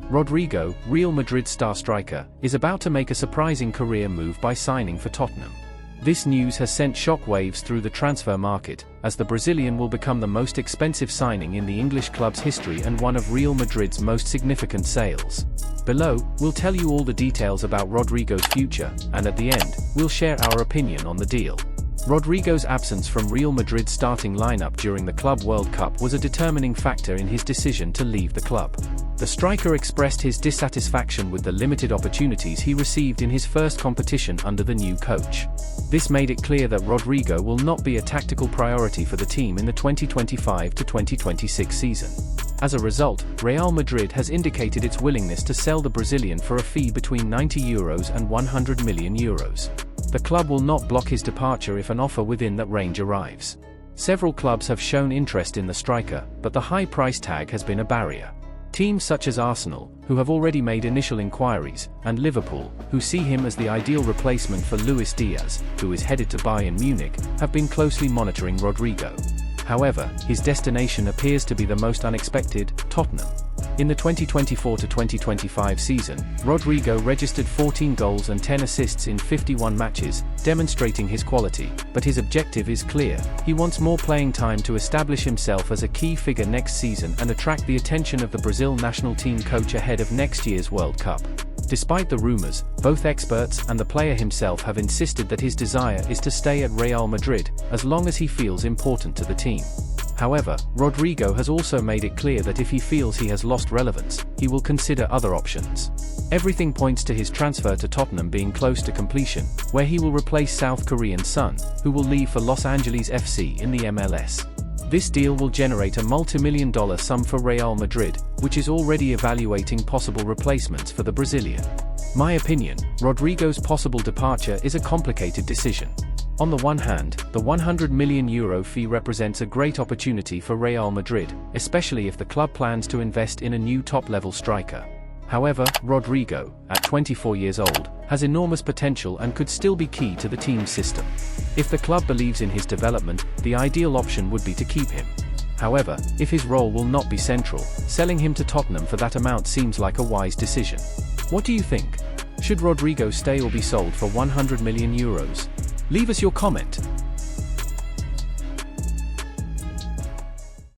Rodrigo, Real Madrid star striker, is about to make a surprising career move by signing for Tottenham. This news has sent shockwaves through the transfer market, as the Brazilian will become the most expensive signing in the English club's history and one of Real Madrid's most significant sales. Below, we'll tell you all the details about Rodrigo's future, and at the end, we'll share our opinion on the deal. Rodrigo's absence from Real Madrid's starting lineup during the Club World Cup was a determining factor in his decision to leave the club. The striker expressed his dissatisfaction with the limited opportunities he received in his first competition under the new coach. This made it clear that Rodrigo will not be a tactical priority for the team in the 2025-2026 season. As a result, Real Madrid has indicated its willingness to sell the Brazilian for a fee between €90 and €100 million. The club will not block his departure if an offer within that range arrives. Several clubs have shown interest in the striker, but the high price tag has been a barrier. Teams such as Arsenal, who have already made initial inquiries, and Liverpool, who see him as the ideal replacement for Luis Diaz, who is headed to Bayern Munich, have been closely monitoring Rodrigo. However, his destination appears to be the most unexpected: Tottenham. In the 2024-2025 season, Rodrigo registered 14 goals and 10 assists in 51 matches, demonstrating his quality, but his objective is clear: he wants more playing time to establish himself as a key figure next season and attract the attention of the Brazil national team coach ahead of next year's World Cup. Despite the rumors, both experts and the player himself have insisted that his desire is to stay at Real Madrid, as long as he feels important to the team. However, Rodrigo has also made it clear that if he feels he has lost relevance, he will consider other options. Everything points to his transfer to Tottenham being close to completion, where he will replace South Korean Son, who will leave for Los Angeles FC in the MLS. This deal will generate a multi-million-dollar sum for Real Madrid, which is already evaluating possible replacements for the Brazilian. My opinion: Rodrigo's possible departure is a complicated decision. On the one hand, the €100 million fee represents a great opportunity for Real Madrid, especially if the club plans to invest in a new top-level striker. However, Rodrigo, at 24 years old, has enormous potential and could still be key to the team's system. If the club believes in his development, the ideal option would be to keep him. However, if his role will not be central, selling him to Tottenham for that amount seems like a wise decision. What do you think? Should Rodrigo stay or be sold for €100 million? Leave us your comment.